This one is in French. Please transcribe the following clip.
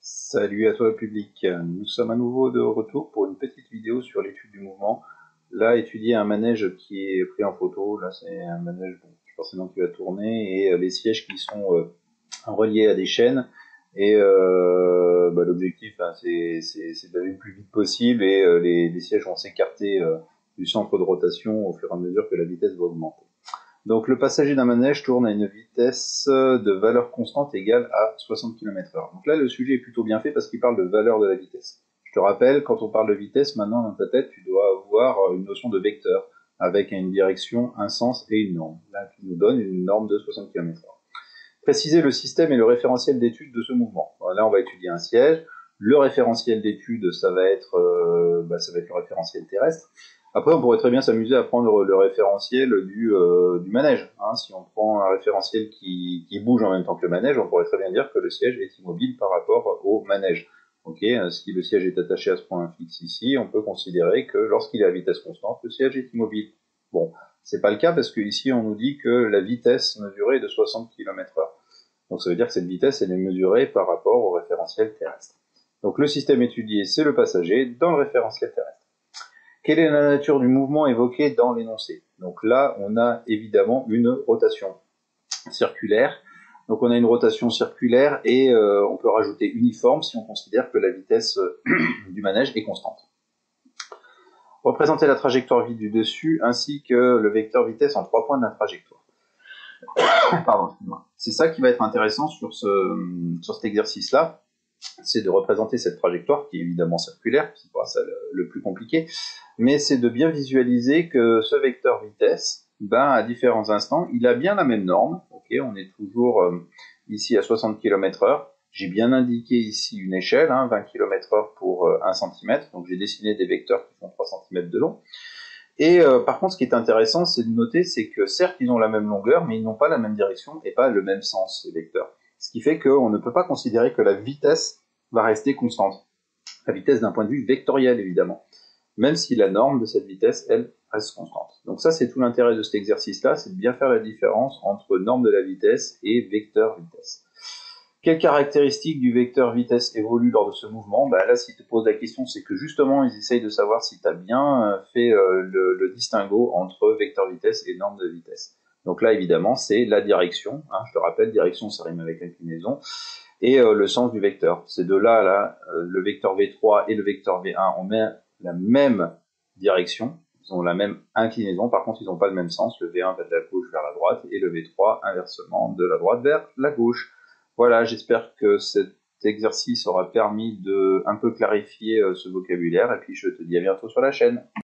Salut à toi le public, nous sommes à nouveau de retour pour une petite vidéo sur l'étude du mouvement. Là, étudier un manège qui est pris en photo, là c'est un manège forcément qui va tourner et les sièges qui sont reliés à des chaînes. Et l'objectif c'est d'aller le plus vite possible et les sièges vont s'écarter du centre de rotation au fur et à mesure que la vitesse va augmenter. Donc le passager d'un manège tourne à une vitesse de valeur constante égale à 60 km/h. Donc là, le sujet est plutôt bien fait parce qu'il parle de valeur de la vitesse. Je te rappelle, quand on parle de vitesse, maintenant dans ta tête, tu dois avoir une notion de vecteur avec une direction, un sens et une norme. Là, tu nous donnes une norme de 60 km/h. Préciser le système et le référentiel d'étude de ce mouvement. Là, on va étudier un siège. Le référentiel d'étude, ça va être le référentiel terrestre. Après, on pourrait très bien s'amuser à prendre le référentiel du manège. Si on prend un référentiel qui bouge en même temps que le manège, on pourrait très bien dire que le siège est immobile par rapport au manège. Si le siège est attaché à ce point fixe ici, on peut considérer que lorsqu'il est à vitesse constante, le siège est immobile. Bon, c'est pas le cas parce que ici on nous dit que la vitesse mesurée est de 60 km/h. Donc ça veut dire que cette vitesse elle est mesurée par rapport au référentiel terrestre. Donc le système étudié, c'est le passager dans le référentiel terrestre. Quelle est la nature du mouvement évoqué dans l'énoncé? Donc là, on a évidemment une rotation circulaire. Donc on a une rotation circulaire et on peut rajouter uniforme si on considère que la vitesse du manège est constante. Représenter la trajectoire du dessus ainsi que le vecteur vitesse en 3 points de la trajectoire. Pardon, excuse-moi. C'est ça qui va être intéressant sur cet exercice-là, c'est de représenter cette trajectoire qui est évidemment circulaire, c'est pas ça le plus compliqué, mais c'est de bien visualiser que ce vecteur vitesse, à différents instants, il a bien la même norme. On est toujours ici à 60 km/h. J'ai bien indiqué ici une échelle, 20 km/h pour 1 cm, donc j'ai dessiné des vecteurs qui font 3 cm de long. Et par contre, ce qui est intéressant, c'est de noter, c'est que certes, ils ont la même longueur, mais ils n'ont pas la même direction et pas le même sens, ces vecteurs. Ce qui fait qu'on ne peut pas considérer que la vitesse va rester constante. La vitesse d'un point de vue vectoriel, évidemment. Même si la norme de cette vitesse, elle, reste constante. Donc ça, c'est tout l'intérêt de cet exercice-là, c'est de bien faire la différence entre norme de la vitesse et vecteur vitesse. Quelles caractéristiques du vecteur vitesse évoluent lors de ce mouvement? Là, si tu te poses la question, c'est que justement, ils essayent de savoir si tu as bien fait le distinguo entre vecteur vitesse et norme de vitesse. Donc là, évidemment, c'est la direction. Je te rappelle, direction, ça rime avec inclinaison. Et le sens du vecteur. Ces deux-là, le vecteur V3 et le vecteur V1, on met la même direction. Ils ont la même inclinaison. Par contre, ils n'ont pas le même sens. Le V1 va de la gauche vers la droite et le V3, inversement, de la droite vers la gauche. Voilà, j'espère que cet exercice aura permis de un peu clarifier ce vocabulaire. Et puis, je te dis à bientôt sur la chaîne.